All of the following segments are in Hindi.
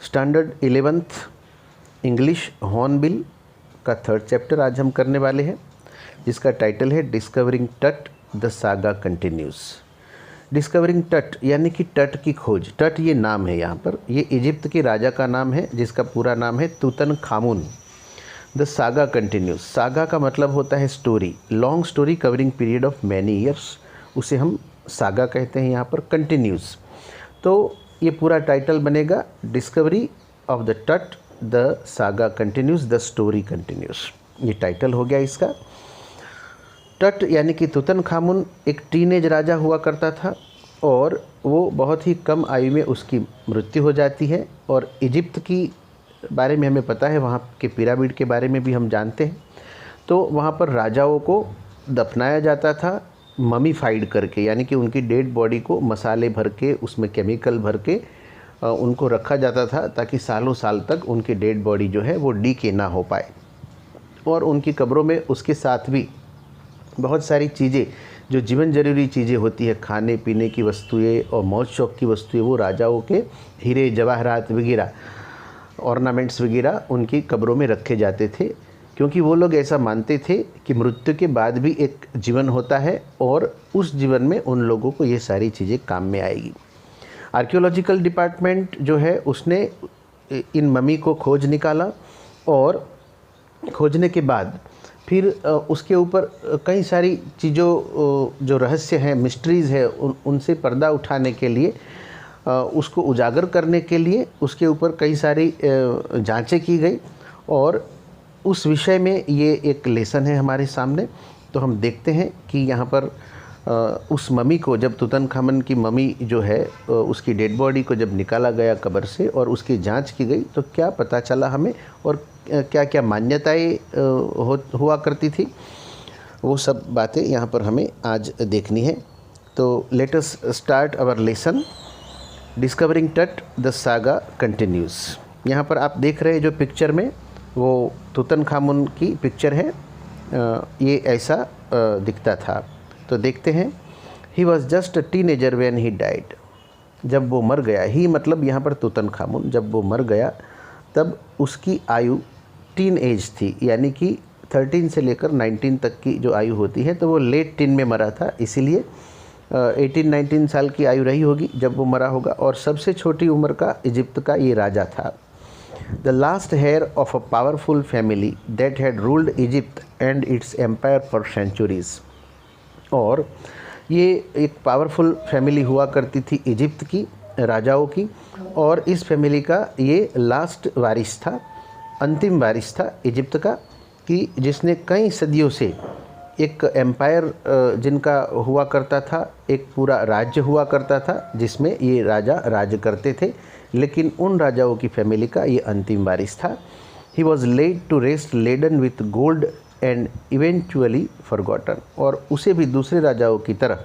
स्टैंडर्ड 11th इंग्लिश हॉर्नबिल का 3rd चैप्टर आज हम करने वाले हैं, जिसका टाइटल है discovering Tut the saga continuous. Discovering टट यानी कि तट की खोज। टट ये नाम है, यहाँ पर ये इजिप्ट के राजा का नाम है जिसका पूरा नाम है Tutankhamun. The saga continuous. Saga का मतलब होता है story, long story covering period of many years, उसे हम सागा कहते हैं यहाँ पर। कंटिन्यूस तो ये पूरा टाइटल बनेगा डिस्कवरी ऑफ द टट the saga continuous the story continuous. ये टाइटल हो गया इसका। टट यानी कि तूतनखामुन एक टीनेज राजा हुआ करता था और वो बहुत ही कम आयु में उसकी मृत्यु हो जाती है। और इजिप्ट की बारे में हमें पता है, वहाँ के पिरामिड के बारे में भी हम जानते हैं। तो वहाँ पर राजाओं को दफनाया जाता था ममीफाइड करके, यानी कि उनकी डेड बॉडी को मसाले भर के, उसमें केमिकल भर के उनको रखा जाता था ताकि सालों साल तक उनकी डेड बॉडी जो है वो डीके ना हो पाए। और उनकी कब्रों में उसके साथ भी बहुत सारी चीज़ें जो जीवन जरूरी चीज़ें होती है, खाने पीने की वस्तुएं और मौज शौक की वस्तुएं, वो राजाओं के हीरे जवाहरात वगैरह, ऑर्नामेंट्स वगैरह उनकी कब्रों में रखे जाते थे, क्योंकि वो लोग ऐसा मानते थे कि मृत्यु के बाद भी एक जीवन होता है और उस जीवन में उन लोगों को ये सारी चीज़ें काम में आएगी। आर्कियोलॉजिकल डिपार्टमेंट जो है उसने इन ममी को खोज निकाला और खोजने के बाद फिर उसके ऊपर कई सारी चीज़ों जो रहस्य हैं, मिस्ट्रीज़ है, उनसे पर्दा उठाने के लिए, उसको उजागर करने के लिए उसके ऊपर कई सारी जांचें की गई। और उस विषय में ये एक लेसन है हमारे सामने। तो हम देखते हैं कि यहाँ पर उस ममी को, जब तूतनखामुन की ममी जो है उसकी डेड बॉडी को जब निकाला गया कब्र से और उसकी जांच की गई, तो क्या पता चला हमें और क्या क्या मान्यताएं हुआ करती थी, वो सब बातें यहाँ पर हमें आज देखनी है। तो let us start our lesson discovering Tut the saga continues. यहाँ पर आप देख रहे हैं जो पिक्चर में, वो तूतनखामुन की पिक्चर है। ये ऐसा दिखता था। तो देखते हैं। He was just a teenager when he died. जब वो मर गया, ही मतलब यहाँ पर तूतनखामुन, जब वो मर गया तब उसकी आयु टीन एज थी, यानी कि 13 से लेकर 19 तक की जो आयु होती है, तो वो लेट टीन में मरा था, इसीलिए 18-19 साल की आयु रही होगी जब वो मरा होगा। और सबसे छोटी उम्र का इजिप्ट का ये राजा था। The last heir of a powerful family that had ruled Egypt and its empire for centuries. और ये एक पावरफुल फैमिली हुआ करती थी इजिप्ट की, राजाओं की, और इस फैमिली का ये लास्ट वारिस था, अंतिम वारिस था इजिप्ट का, कि जिसने कई सदियों से एक एम्पायर जिनका हुआ करता था, एक पूरा राज्य हुआ करता था जिसमें ये राजा राज करते थे, लेकिन उन राजाओं की फैमिली का ये अंतिम वारिस था। He was laid to rest laden with gold and eventually forgotten. और उसे भी दूसरे राजाओं की तरह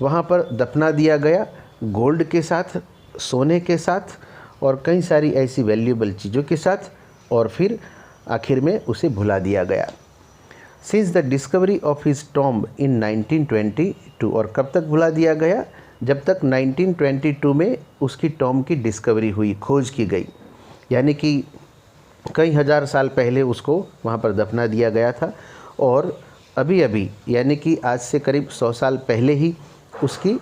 वहाँ पर दफना दिया गया, गोल्ड के साथ, सोने के साथ और कई सारी ऐसी वैल्यूएबल चीज़ों के साथ, और फिर आखिर में उसे भुला दिया गया। Since the discovery of his tomb in 1922। और कब तक भुला दिया गया? जब तक 1922 में उसकी टॉम्ब की डिस्कवरी हुई, खोज की गई, यानी कि कई हज़ार साल पहले उसको वहाँ पर दफना दिया गया था। और अभी अभी, यानी कि आज से करीब 100 साल पहले ही उसकी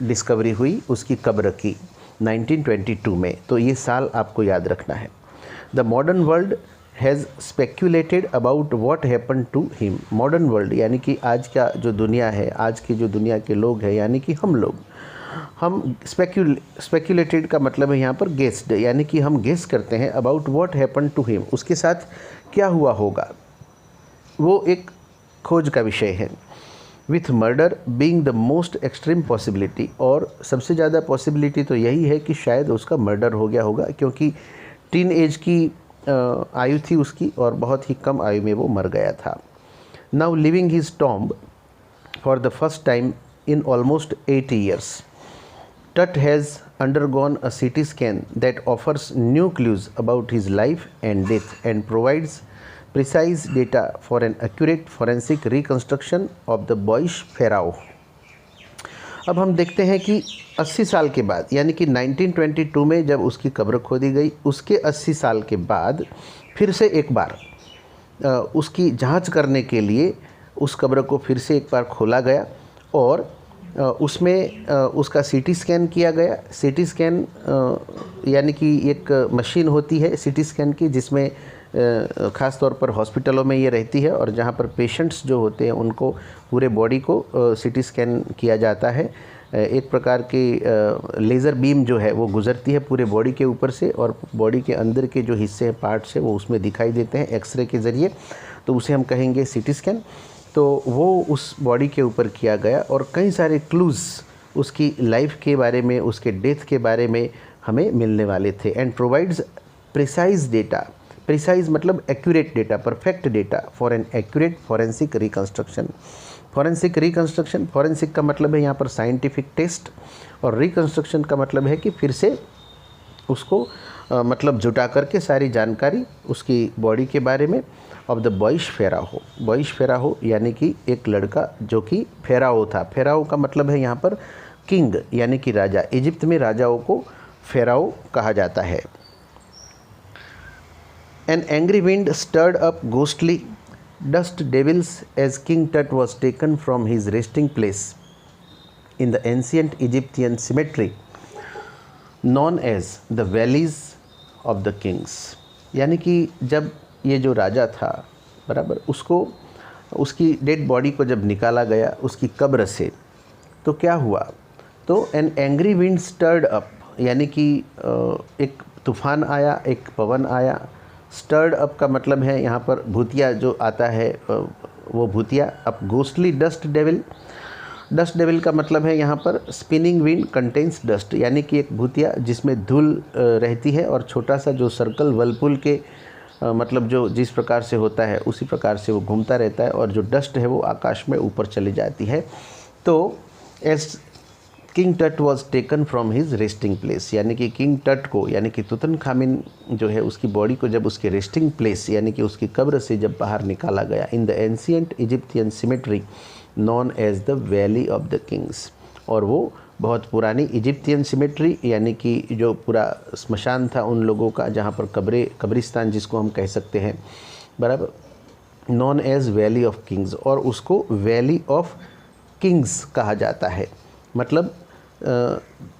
डिस्कवरी हुई, उसकी कब्र की 1922 में। तो ये साल आपको याद रखना है। The modern world has speculated about what happen to him. Modern world यानी कि आज का जो दुनिया है, आज की जो दुनिया के लोग हैं, यानी कि हम लोग, हम स्पेक्यूलेटेड का मतलब है यहाँ पर गेस्ड, यानी कि हम गेस करते हैं about what happen to him, उसके साथ क्या हुआ होगा, वो एक खोज का विषय है। With murder being the most extreme possibility. और सबसे ज़्यादा पॉसिबिलिटी तो यही है कि शायद उसका मर्डर हो गया होगा, क्योंकि टीन एज की आयु थी उसकी और बहुत ही कम आयु में वो मर गया था। Now living his tomb for the first time in almost 80 years. Tut has undergone a CT scan that offers new clues about his life and death and provides precise data for an accurate forensic reconstruction of the boyish pharaoh. अब हम देखते हैं कि 80 साल के बाद, यानी कि 1922 में जब उसकी कब्र खोदी गई, उसके 80 साल के बाद फिर से एक बार उसकी जांच करने के लिए उस कब्र को फिर से एक बार खोला गया और उसमें उसका सीटी स्कैन किया गया। सीटी स्कैन यानी कि एक मशीन होती है सीटी स्कैन की, जिसमें ख़ास तौर पर हॉस्पिटलों में ये रहती है और जहाँ पर पेशेंट्स जो होते हैं उनको पूरे बॉडी को सीटी स्कैन किया जाता है। एक प्रकार की लेज़र बीम जो है वो गुज़रती है पूरे बॉडी के ऊपर से और बॉडी के अंदर के जो हिस्से हैं, पार्ट्स हैं, वो उसमें दिखाई देते हैं एक्सरे के ज़रिए, तो उसे हम कहेंगे सीटी स्कैन। तो वो उस बॉडी के ऊपर किया गया और कई सारे क्लूज़ उसकी लाइफ के बारे में, उसके डेथ के बारे में हमें मिलने वाले थे। And provides precise data, precise मतलब accurate data, perfect data for an accurate forensic reconstruction. Forensic reconstruction, forensic का मतलब है यहाँ पर साइंटिफिक टेस्ट और रिकन्स्ट्रक्शन का मतलब है कि फिर से उसको मतलब जुटा करके सारी जानकारी उसकी बॉडी के बारे में। ऑफ द बॉइश फेराहो, बॉइश फेराहो यानी कि एक लड़का जो कि फेराओ था। फेराओ का मतलब है यहाँ पर किंग यानी कि राजा। इजिप्ट में राजाओं को फेराओ कहा जाता है। An angry wind stirred up ghostly dust devils as King Tut was taken from his resting place in the ancient Egyptian cemetery known as the Valleys of the Kings. यानी कि जब ये जो राजा था बराबर, उसको उसकी डेड बॉडी को जब निकाला गया उसकी कब्र से, तो क्या हुआ, तो an angry wind stirred up यानी कि एक तूफ़ान आया, एक पवन आया। स्टर्ड अप का मतलब है यहाँ पर भूतिया जो आता है वो भूतिया। अब ghostly dust devil, dust devil का मतलब है यहाँ पर स्पिनिंग विंड कंटेन्स डस्ट, यानी कि एक भूतिया जिसमें धूल रहती है और छोटा सा जो सर्कल वर्लपुल के मतलब जो जिस प्रकार से होता है उसी प्रकार से वो घूमता रहता है और जो डस्ट है वो आकाश में ऊपर चली जाती है। तो as King Tut was taken from his resting place, यानी कि किंग टट को यानी कि तुतनखामिन जो है उसकी बॉडी को जब उसके रेस्टिंग प्लेस यानी कि उसकी कब्र से जब बाहर निकाला गया in the ancient Egyptian cemetery known as the Valley of the Kings, और वो बहुत पुरानी इजिप्टियन सिमेट्री यानी कि जो पूरा स्मशान था उन लोगों का जहाँ पर कब्रिस्तान जिसको हम कह सकते हैं बराबर, known as Valley of Kings, और उसको वैली ऑफ किंग्स कहा जाता है। मतलब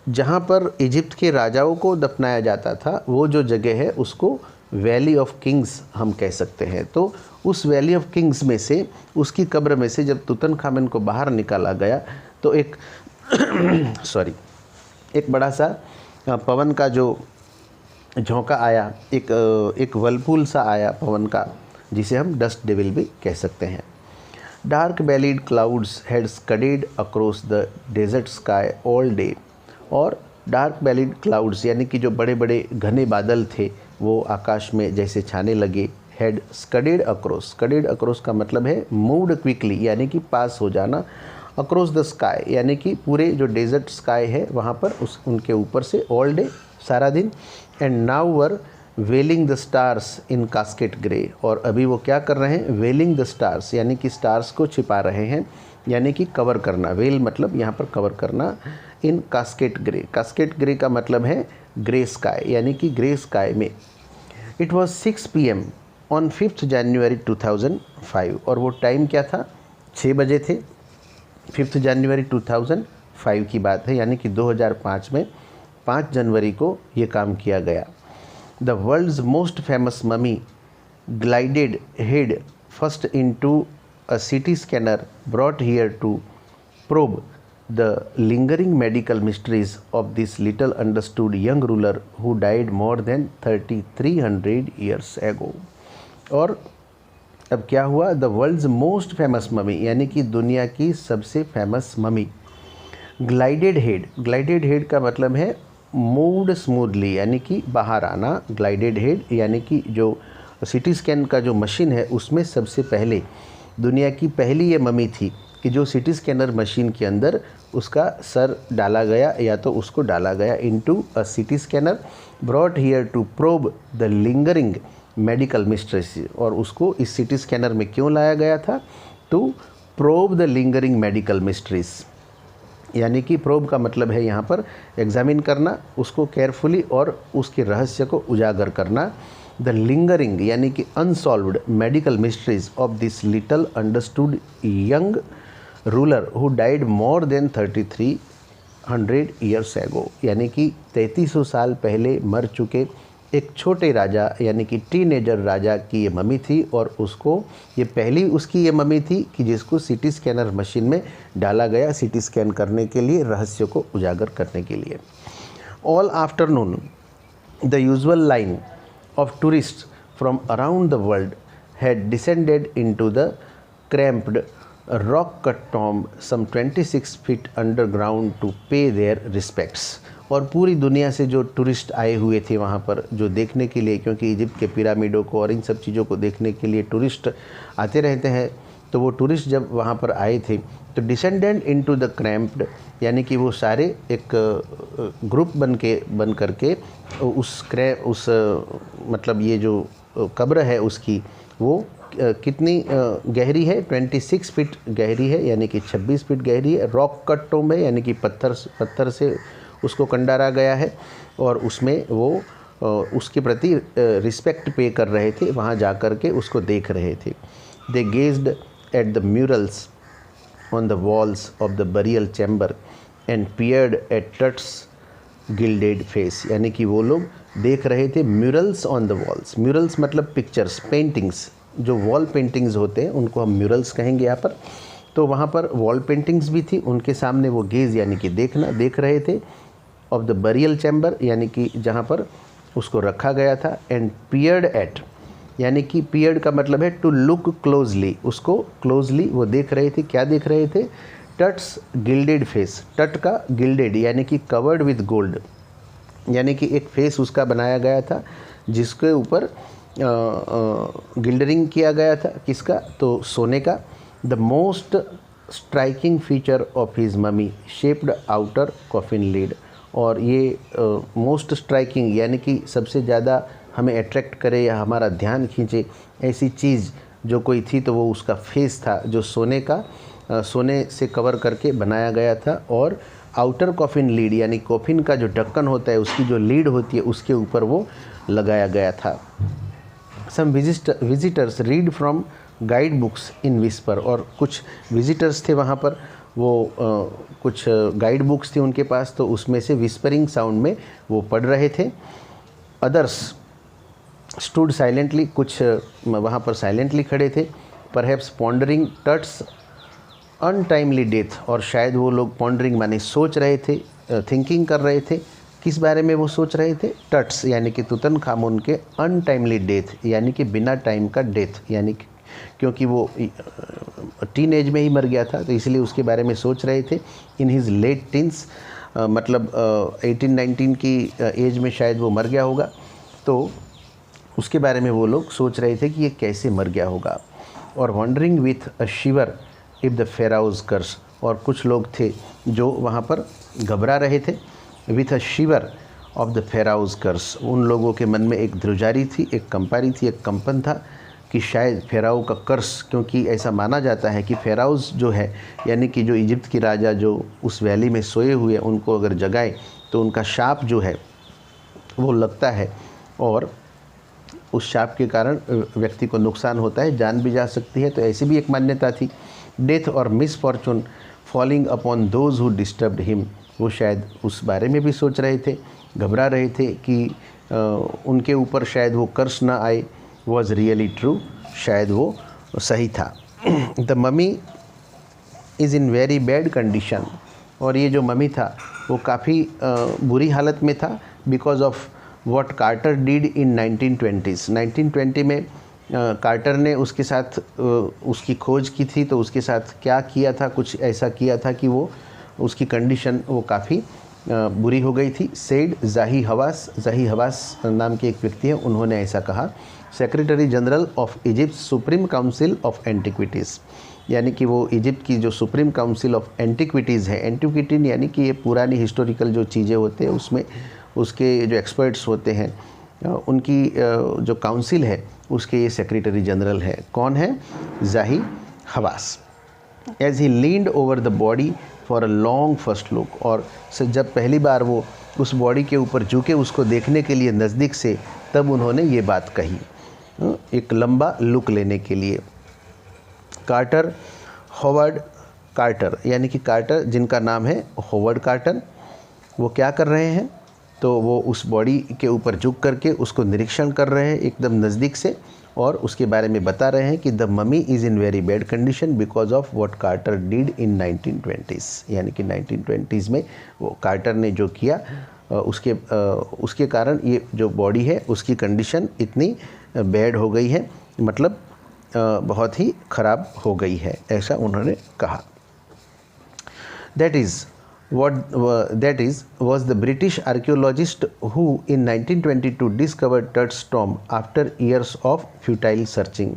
जहाँ पर इजिप्ट के राजाओं को दफनाया जाता था वो जो जगह है उसको वैली ऑफ किंग्स हम कह सकते हैं। तो उस वैली ऑफ किंग्स में से उसकी कब्र में से जब तुतनखामेन को बाहर निकाला गया तो एक एक बड़ा सा पवन का जो झोंका आया, एक वर्लपुल सा आया पवन का, जिसे हम डस्ट डेविल भी कह सकते हैं। Dark bellied clouds had scudded across the desert sky all day, और डार्क बेलीड क्लाउड्स यानी कि जो बड़े बड़े घने बादल थे वो आकाश में जैसे छाने लगे। हैड स्कडेड अक्रॉस, स्कडेड अक्रॉस का मतलब है मूव्ड क्विकली यानी कि पास हो जाना। अक्रॉस द स्काई यानी कि पूरे जो डेजर्ट स्काई है वहाँ पर उनके ऊपर से ऑल डे सारा दिन। And now were veiling the stars in casket grey, और अभी वो क्या कर रहे हैं, वेलिंग द स्टार्स यानी कि स्टार्स को छिपा रहे हैं, यानी कि कवर करना। वेल मतलब यहाँ पर कवर करना। इन कास्केट ग्रे, कास्केट ग्रे का मतलब है ग्रे स्काई यानी कि ग्रे स्काई में। इट वॉज 6 PM ऑन 5 जनवरी 2005, और वो टाइम क्या था, 6 बजे थे। 5 जनवरी 2005 की बात है, यानी कि 2005 में 5 जनवरी को ये काम किया गया। The world's most famous mummy glided head first into a CT scanner brought here to probe the lingering medical mysteries of this little understood young ruler who died more than 3300 years ago. और अब क्या हुआ, the world's most famous mummy यानी कि दुनिया की सबसे famous mummy. Glided head, glided head का मतलब है मूव्ड स्मूथली यानी कि बाहर आना। ग्लाइडेड हेड यानी कि जो सिटी स्कैन का जो मशीन है उसमें सबसे पहले दुनिया की पहली ये ममी थी कि जो सिटी स्कैनर मशीन के अंदर उसका सर डाला गया या तो उसको डाला गया into a CT scanner brought here to probe the lingering medical mysteries, और उसको इस सिटी स्कैनर में क्यों लाया गया था, to probe the lingering medical mysteries. यानी कि प्रोब का मतलब है यहाँ पर एग्जामिन करना, उसको केयरफुली और उसके रहस्य को उजागर करना। द लिंगरिंग यानी कि unsolved medical mysteries of this little understood young ruler who died more than 3300 years एगो, यानी कि 3300 साल पहले मर चुके एक छोटे राजा यानी कि टीनेजर राजा की ये मम्मी थी, और उसको ये पहली उसकी ये मम्मी थी कि जिसको सीटी स्कैनर मशीन में डाला गया सीटी स्कैन करने के लिए, रहस्य को उजागर करने के लिए। All afternoon the usual line of tourists from around the world had descended into the cramped rock-cut tomb some 26 feet underground to pay their respects। और पूरी दुनिया से जो टूरिस्ट आए हुए थे वहाँ पर जो देखने के लिए, क्योंकि इजिप्ट के पिरामिडों को और इन सब चीज़ों को देखने के लिए टूरिस्ट आते रहते हैं, तो वो टूरिस्ट जब वहाँ पर आए थे तो डिसेंडेंट इनटू द क्रैम्प्ड यानी कि वो सारे एक ग्रुप बन करके उस मतलब ये जो कब्र है उसकी वो कितनी गहरी है, 26 फीट गहरी है, यानी कि 26 फीट गहरी है। रॉक कट टोम्ब है यानी कि पत्थर से उसको कंडारा गया है, और उसमें वो उसके प्रति रिस्पेक्ट पे कर रहे थे, वहाँ जा कर के उसको देख रहे थे। They gazed at the murals on the walls of the burial chamber and peered at Tut's gilded face, यानी कि वो लोग देख रहे थे murals on the walls. Murals मतलब पिक्चर्स, पेंटिंग्स, जो वॉल पेंटिंग्स होते हैं उनको हम म्यूरल्स कहेंगे यहाँ पर। तो वहाँ पर वॉल पेंटिंग्स भी थी, उनके सामने वो गेज यानी कि देखना देख रहे थे। ऑफ द बरियल चैम्बर यानी कि जहाँ पर उसको रखा गया था। एंड पियर्ड एट यानी कि पियर्ड का मतलब है टू लुक क्लोजली, उसको क्लोजली वो देख रहे थे। क्या देख रहे थे? टट्स गिल्डेड फेस, टट का गिल्डेड यानी कि कवर्ड विद गोल्ड, यानी कि एक फेस उसका बनाया गया था जिसके ऊपर गिल्डरिंग किया गया था। किसका? तो सोने का। The most striking feature of his mummy shaped outer coffin lead, और ये मोस्ट स्ट्राइकिंग यानी कि सबसे ज़्यादा हमें अट्रैक्ट करे या हमारा ध्यान खींचे ऐसी चीज़ जो कोई थी तो वो उसका फेस था, जो सोने का सोने से कवर करके बनाया गया था। और आउटर कॉफिन लीड यानी कॉफिन का जो ढक्कन होता है उसकी जो लीड होती है उसके ऊपर वो लगाया गया था। Some visitors read from guide books in whisper, और कुछ विजिटर्स थे वहाँ पर, वो कुछ गाइड बुक्स थी उनके पास, तो उसमें से विस्परिंग साउंड में वो पढ़ रहे थे। अदर्स स्टूड साइलेंटली, कुछ वहाँ पर साइलेंटली खड़े थे। परहैप्स पॉन्डरिंग टट्स अनटाइमली डेथ, और शायद वो लोग पॉन्डरिंग माने सोच रहे थे, थिंकिंग कर रहे थे। किस बारे में वो सोच रहे थे? टट्स यानी कि तुतनखामुन के अनटाइमली डेथ यानी कि बिना टाइम का डेथ, यानी क्योंकि वो टीन एज में ही मर गया था तो इसलिए उसके बारे में सोच रहे थे। इन हिज लेट टीन्स मतलब 18-19 की एज में शायद वो मर गया होगा, तो उसके बारे में वो लोग सोच रहे थे कि ये कैसे मर गया होगा। और wondering with a shiver if the pharaoh's curse, और कुछ लोग थे जो वहाँ पर घबरा रहे थे। With a shiver of the pharaoh's curse, उन लोगों के मन में एक ध्रुजारी थी, एक कंपारी थी, एक कंपन था कि शायद फेराउ का कर्स, क्योंकि ऐसा माना जाता है कि फेराउज जो है यानी कि जो इजिप्ट के राजा जो उस वैली में सोए हुए उनको अगर जगाए तो उनका शाप जो है वो लगता है, और उस शाप के कारण व्यक्ति को नुकसान होता है, जान भी जा सकती है। तो ऐसी भी एक मान्यता थी। डेथ और misfortune falling upon those who disturbed him, वो शायद उस बारे में भी सोच रहे थे, घबरा रहे थे कि उनके ऊपर शायद वो कर्स ना आए। वॉज रियली ट्रू, शायद वो सही था। The mummy is in very bad condition, और ये जो ममी था वो काफ़ी बुरी हालत में था। Because of what Carter did in 1920s, 1920 में कार्टर ने उसके साथ उसकी खोज की थी, तो उसके साथ क्या किया था? कुछ ऐसा किया था कि वो उसकी कंडीशन वो काफ़ी बुरी हो गई थी। सेड ज़ाही हवास नाम के एक व्यक्ति हैं, उन्होंने ऐसा कहा। Secretary general of Egypt supreme council of antiquities, यानी कि वो इजिप्ट की जो सुप्रीम काउंसिल ऑफ एंटिक्विटीज़ है, एंटिक्विटी यानी कि ये पुरानी हिस्टोरिकल जो चीज़ें होते हैं उसमें उसके जो एक्सपर्ट्स होते हैं उनकी जो काउंसिल है उसके ये सेक्रेटरी जनरल है। कौन है? Zahi Hawass. As he leaned over the body for a long first look, और जब पहली बार वो उस बॉडी के ऊपर झुके उसको देखने के लिए नज़दीक से, तब उन्होंने ये बात कही, एक लंबा लुक लेने के लिए। कार्टर, हॉवर्ड कार्टर, यानी कि कार्टर जिनका नाम है हॉवर्ड कार्टर, वो क्या कर रहे हैं, तो वो उस बॉडी के ऊपर झुक करके उसको निरीक्षण कर रहे हैं एकदम नज़दीक से, और उसके बारे में बता रहे हैं कि the mummy is in very bad condition because of what Carter did in 1920s, यानी कि 1920s में वो कार्टर ने जो किया उसके कारण ये जो बॉडी है उसकी कंडीशन इतनी बैड हो गई है, मतलब बहुत ही ख़राब हो गई है, ऐसा उन्होंने कहा। That was the British archaeologist who in 1922 discovered Tutt's tomb after years of futile searching।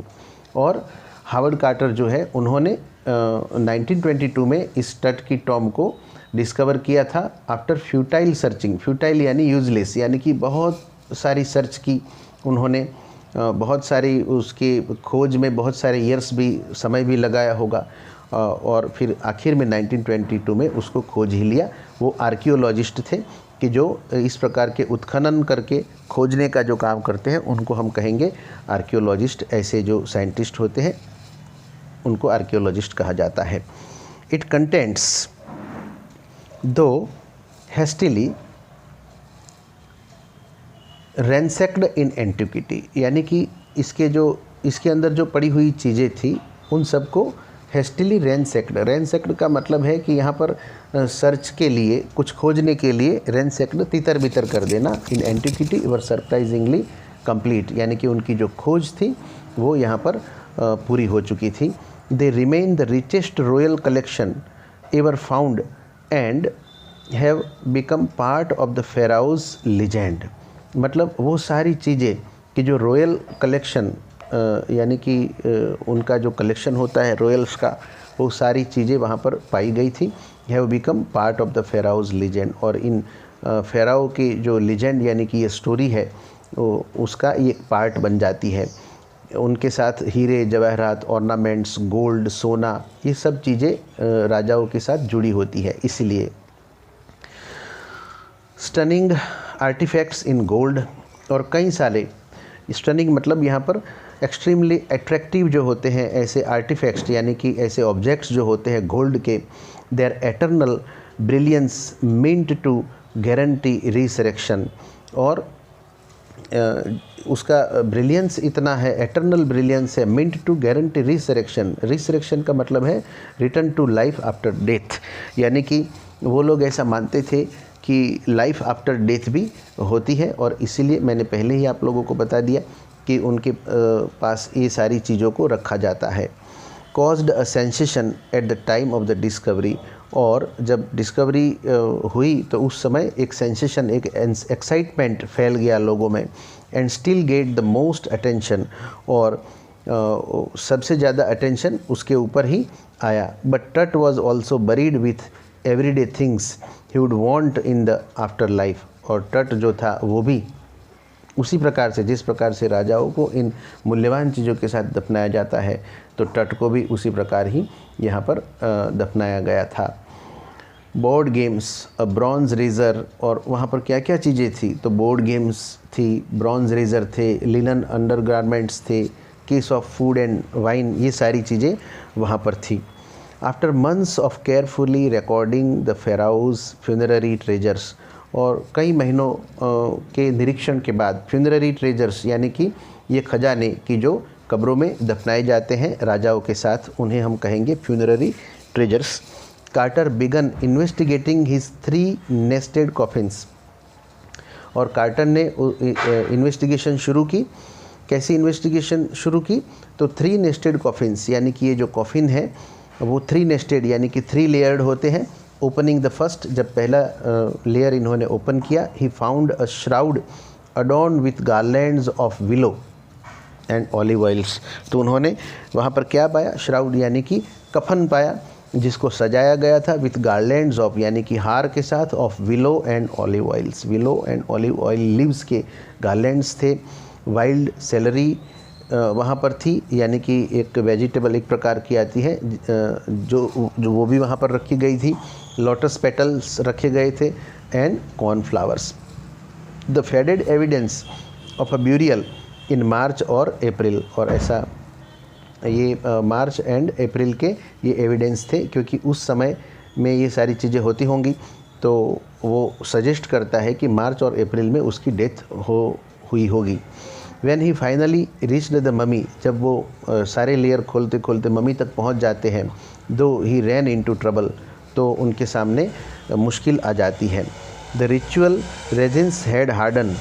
और हावर्ड कार्टर जो है उन्होंने 1922 में इस टट की टॉम को डिस्कवर किया था आफ्टर फ्यूटाइल सर्चिंग। फ्यूटाइल यानी यूजलेस, यानी कि बहुत सारी सर्च की उन्होंने, बहुत सारी उसके खोज में बहुत सारे ईयर्स भी, समय भी लगाया होगा, और फिर आखिर में 1922 में उसको खोज ही लिया। वो आर्कियोलॉजिस्ट थे कि जो इस प्रकार के उत्खनन करके खोजने का जो काम करते हैं उनको हम कहेंगे आर्कियोलॉजिस्ट। ऐसे जो साइंटिस्ट होते हैं उनको आर्कियोलॉजिस्ट कहा जाता है। इट कंटेंट्स दो हेस्टिली रैंसेक्ड इन एंटिक्विटी, यानी कि इसके अंदर जो पड़ी हुई चीज़ें थी उन सबको हेस्टिली रैंसेक्ड। रैंसेक्ड का मतलब है कि यहाँ पर सर्च के लिए, कुछ खोजने के लिए रैंसेक्ड तितर बितर कर देना। इन एंटिक्विटी वर सरप्राइजिंगली कंप्लीट, यानी कि उनकी जो खोज थी वो यहाँ पर पूरी हो चुकी थी। They remain the richest royal collection ever found and have become part of the pharaoh's legend. मतलब वो सारी चीज़ें कि जो रॉयल कलेक्शन, यानी कि उनका जो कलेक्शन होता है रॉयल्स का, वो सारी चीज़ें वहाँ पर पाई गई थी। Have become part of the pharaoh's legend, और इन फेराओ की जो लीजेंड यानी कि ये स्टोरी है वो उसका ये पार्ट बन जाती है। उनके साथ हीरे जवाहरात, ऑर्नामेंट्स, गोल्ड, सोना, ये सब चीज़ें राजाओं के साथ जुड़ी होती है। इसलिए स्टनिंग आर्टिफैक्ट्स इन गोल्ड, और कई सारे स्टनिंग मतलब यहाँ पर एक्सट्रीमली अट्रैक्टिव जो होते हैं ऐसे आर्टिफैक्ट्स, यानी कि ऐसे ऑब्जेक्ट्स जो होते हैं गोल्ड के, their eternal brilliance meant to guarantee resurrection. और उसका ब्रिलियंस इतना है, एटर्नल ब्रिलियंस है, meant to guarantee resurrection. Resurrection का मतलब है return to life after death, यानी कि वो लोग ऐसा मानते थे कि लाइफ आफ्टर डेथ भी होती है, और इसीलिए मैंने पहले ही आप लोगों को बता दिया कि उनके पास ये सारी चीज़ों को रखा जाता है। Caused a sensation at the time of the discovery, और जब डिस्कवरी हुई तो उस समय एक सेंसेशन, एक एक्साइटमेंट फैल गया लोगों में। And still get the most attention, और सबसे ज़्यादा अटेंशन उसके ऊपर ही आया। बट टट was also buried with everyday things he would want in the after life. और टट जो था वो भी उसी प्रकार से, जिस प्रकार से राजाओं को इन मूल्यवान चीज़ों के साथ दफनाया जाता है, तो टट को भी उसी प्रकार ही यहाँ पर दफनाया गया था। बोर्ड गेम्स, ब्रॉन्ज रेजर, और वहाँ पर क्या क्या चीज़ें थी, तो बोर्ड गेम्स थी, ब्रॉन्ज रेजर थे, लिनन अंडरगारमेंट्स थे, case of food and wine, ये सारी चीज़ें वहाँ पर थी। After months of carefully recording the pharaoh's funerary treasures, और कई महीनों के निरीक्षण के बाद, फ्यूनररी ट्रेजर्स यानी कि ये खजाने की जो कब्रों में दफनाए जाते हैं राजाओं के साथ, उन्हें हम कहेंगे funerary treasures. Carter began investigating his 3 nested coffins, और कार्टर ने इन्वेस्टिगेशन शुरू की। कैसी इन्वेस्टिगेशन शुरू की, तो 3 नेस्टेड कॉफिन्स, यानी कि ये जो कॉफिन है वो 3 नेस्टेड यानी कि 3 लेयर्ड होते हैं। ओपनिंग द फर्स्ट, जब पहला लेयर इन्होंने ओपन किया, he found a shroud adorned with garlands of willow and olive oils. तो उन्होंने वहाँ पर क्या पाया, श्राउड यानी कि कफन पाया, जिसको सजाया गया था विथ गार्लैंड्स ऑफ यानी कि हार के साथ, of willow and olive oils. Willow and olive oil leaves के गार्लैंड्स थे। वाइल्ड सेलरी वहाँ पर थी, यानी कि एक वेजिटेबल एक प्रकार की आती है जो वो भी वहाँ पर रखी गई थी। लोटस पेटल्स रखे गए थे and cornflowers. The faded evidence of a burial in March और अप्रैल, और ऐसा ये मार्च एंड अप्रैल के ये एविडेंस थे, क्योंकि उस समय में ये सारी चीज़ें होती होंगी, तो वो सजेस्ट करता है कि मार्च और अप्रैल में उसकी डेथ हुई होगी। When he finally reached the mummy, जब वो सारे लेयर खोलते खोलते ममी तक पहुंच जाते हैं, दो ही रैन इनटू ट्रबल, तो उनके सामने मुश्किल आ जाती है। The ritual resins had harden,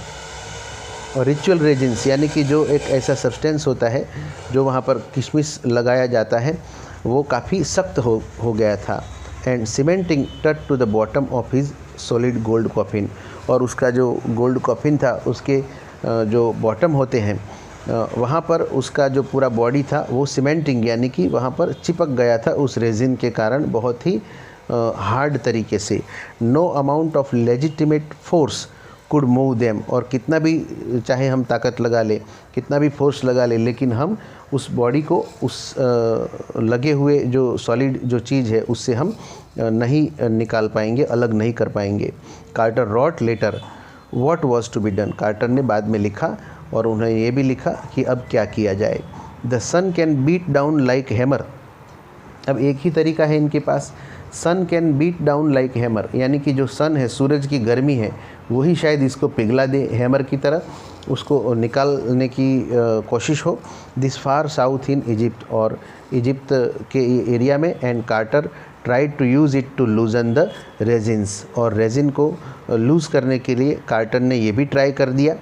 और रिचुअल रेजिन्स यानी कि जो एक ऐसा सब्सटेंस होता है जो वहाँ पर किशमिश लगाया जाता है, वो काफ़ी सख्त हो गया था। And cementing Tut to the bottom of his solid gold coffin, और उसका जो गोल्ड कॉफिन था उसके जो बॉटम होते हैं वहाँ पर उसका जो पूरा बॉडी था वो सीमेंटिंग यानी कि वहाँ पर चिपक गया था उस रेजिन के कारण, बहुत ही हार्ड तरीके से। No amount of legitimate force could move them, और कितना भी चाहे हम ताकत लगा ले, कितना भी फोर्स लगा ले, लेकिन हम उस बॉडी को उस लगे हुए जो सॉलिड जो चीज़ है उससे हम नहीं निकाल पाएंगे, अलग नहीं कर पाएंगे। Carter wrote later what was to be done, Carter ने बाद में लिखा और उन्होंने ये भी लिखा कि अब क्या किया जाए। The sun can beat down like hammer, अब एक ही तरीका है इनके पास, sun can beat down like hammer, यानी कि जो सन है, सूरज की गर्मी है, वही शायद इसको पिघला दे हैमर की तरह, उसको निकालने की कोशिश हो। This far south in Egypt, और इजिप्ट के एरिया में। And Carter tried to use it to loosen the resins, और रेजिन को लूज़ करने के लिए कार्टर ने ये भी ट्राई कर दिया।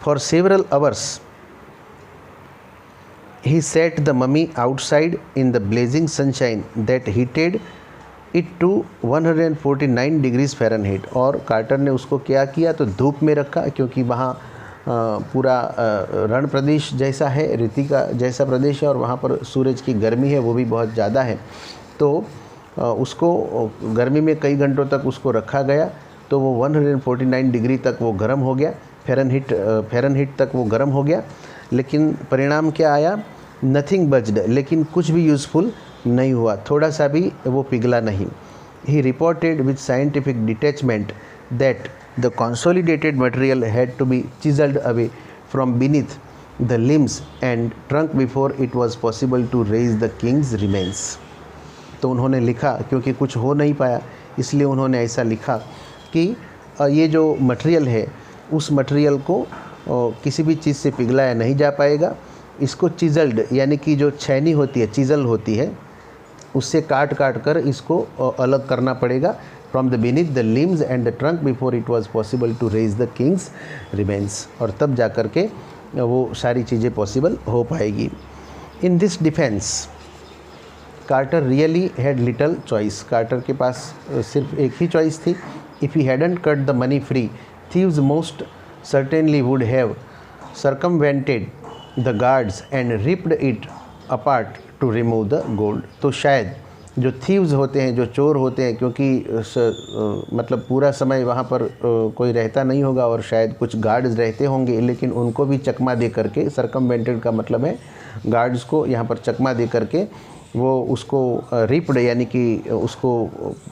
For several hours he set the mummy outside in the blazing sunshine that heated it to 149 degrees Fahrenheit, और कार्टर ने उसको क्या किया तो धूप में रखा, क्योंकि वहाँ पूरा रण प्रदेश जैसा है, ऋतु का जैसा प्रदेश है, और वहाँ पर सूरज की गर्मी है वो भी बहुत ज़्यादा है, तो उसको गर्मी में कई घंटों तक उसको रखा गया, तो वो 149 डिग्री तक वो गर्म हो गया, फ़ारेनहाइट तक वो गर्म हो गया। लेकिन परिणाम क्या आया, नथिंग बच्ड, लेकिन कुछ भी यूज़फुल नहीं हुआ, थोड़ा सा भी वो पिघला नहीं। He reported with scientific detachment that the consolidated material had to be chiselled away from beneath the limbs and trunk before it was possible to raise the king's remains. तो उन्होंने लिखा, क्योंकि कुछ हो नहीं पाया इसलिए उन्होंने ऐसा लिखा कि ये जो मटेरियल है उस मटेरियल को किसी भी चीज़ से पिघलाया नहीं जा पाएगा, इसको चिजल्ड यानी कि जो छैनी होती है, चिजल होती है, उससे काट काट कर इसको अलग करना पड़ेगा। From the beneath the limbs and the trunk before it was possible to raise the king's remains, और तब जा कर के वो सारी चीज़ें पॉसिबल हो पाएगी। In this defence Carter really had little choice, Carter के पास सिर्फ एक ही चॉइस थी। If he hadn't cut the mummy free, thieves most certainly would have circumvented the guards and ripped it apart to remove the gold। तो शायद जो थीव्स होते हैं, जो चोर होते हैं, क्योंकि मतलब पूरा समय वहाँ पर कोई रहता नहीं होगा और शायद कुछ गार्ड्स रहते होंगे, लेकिन उनको भी चकमा दे करके, सर्कमवेंटेड का मतलब है गार्ड्स को यहाँ पर चकमा दे करके वो उसको रिप्ड यानी कि उसको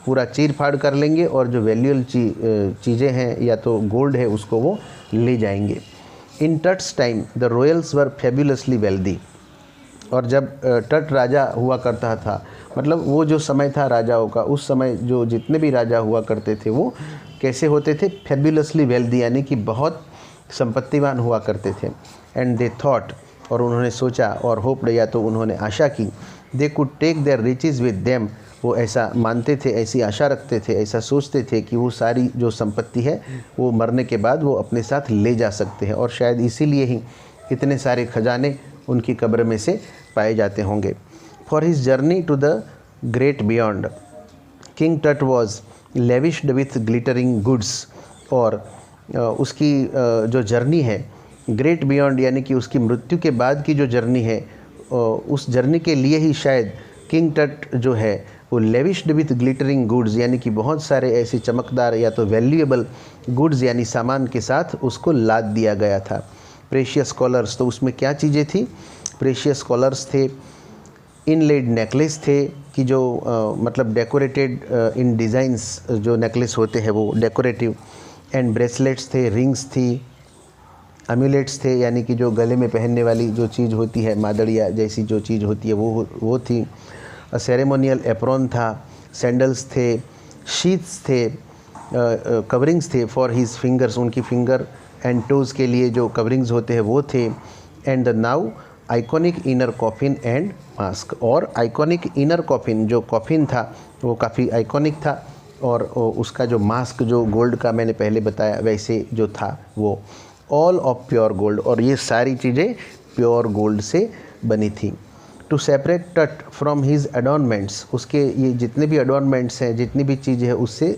पूरा चीर फाड़ कर लेंगे, और जो वैल्यूएबल चीज़ें हैं या तो गोल्ड है उसको वो ले जाएंगे। In Tut's time the royals were fabulously wealthy, और जब टट राजा हुआ करता था, मतलब वो जो समय था राजाओं का, उस समय जो जितने भी राजा हुआ करते थे वो कैसे होते थे, फेब्युलसली वेल्दी यानी कि बहुत संपत्तिवान हुआ करते थे। एंड दे थॉट, और उन्होंने सोचा, और होप्ड या तो उन्होंने आशा की, they could take their riches with them, वो ऐसा मानते थे, ऐसी आशा रखते थे, ऐसा सोचते थे कि वो सारी जो संपत्ति है वो मरने के बाद वो अपने साथ ले जा सकते हैं, और शायद इसीलिए ही इतने सारे खजाने उनकी कब्र में से पाए जाते होंगे। For his journey to the great beyond King Tut was lavished with glittering goods, और उसकी जो जर्नी है ग्रेट बियॉन्ड यानी कि उसकी मृत्यु के बाद की जो जर्नी है, उस जर्नी के लिए ही शायद किंग टट जो है वो लेविश्ड विथ ग्लिटरिंग गुड्स यानी कि बहुत सारे ऐसे चमकदार या तो वैल्यूएबल गुड्स यानी सामान के साथ उसको लाद दिया गया था। प्रेशियस कॉलर्स, तो उसमें क्या चीज़ें थी? प्रेशियस कॉलर्स थे, इनलेड नेकलेस थे कि जो मतलब डेकोरेटेड इन डिज़ाइंस जो नेकलेस होते हैं वो डेकोरेटिव, एंड ब्रेसलेट्स थे, रिंग्स थी, अम्यूलेट्स थे यानी कि जो गले में पहनने वाली जो चीज़ होती है, मादड़िया जैसी जो चीज़ होती है वो थी, सेरेमोनियल एप्रॉन था, सैंडल्स थे, शीट्स थे, कवरिंग्स थे फॉर हिज फिंगर्स, उनकी फिंगर एंड टोज़ के लिए जो कवरिंग्स होते हैं वो थे, and the now iconic inner coffin and mask. और आइकॉनिक इनर कॉफिन, जो कॉफिन था वो काफ़ी आइकॉनिक था, और उसका जो मास्क जो गोल्ड का मैंने पहले बताया वैसे जो था वो ऑल ऑफ प्योर गोल्ड, और ये सारी चीज़ें प्योर गोल्ड से बनी थी। टू सेपरेट टट फ्रॉम हिज एडॉर्नमेंट्स, उसके ये जितने भी एडॉर्नमेंट्स हैं, जितनी भी चीज़ें हैं, उससे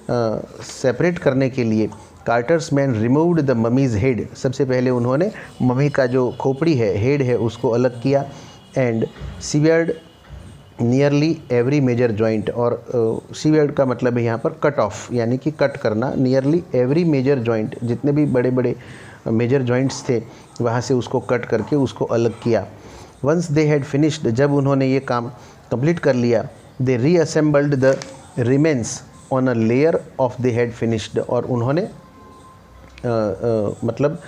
सेपरेट करने के लिए Carter's man removed the mummy's head, सबसे पहले उन्होंने मम्मी का जो खोपड़ी है, हेड है, उसको अलग किया, and severed nearly every major joint, और सीवर्ड का मतलब है यहाँ पर कट ऑफ यानी कि कट करना, नियरली एवरी मेजर जॉइंट, जितने भी बड़े बड़े मेजर जॉइंट्स थे वहाँ से उसको कट करके उसको अलग किया। वंस दे हैड फिनिश्ड, जब उन्होंने ये काम कंप्लीट कर लिया, they reassembled the remains on a layer of they had finished, और उन्होंने मतलब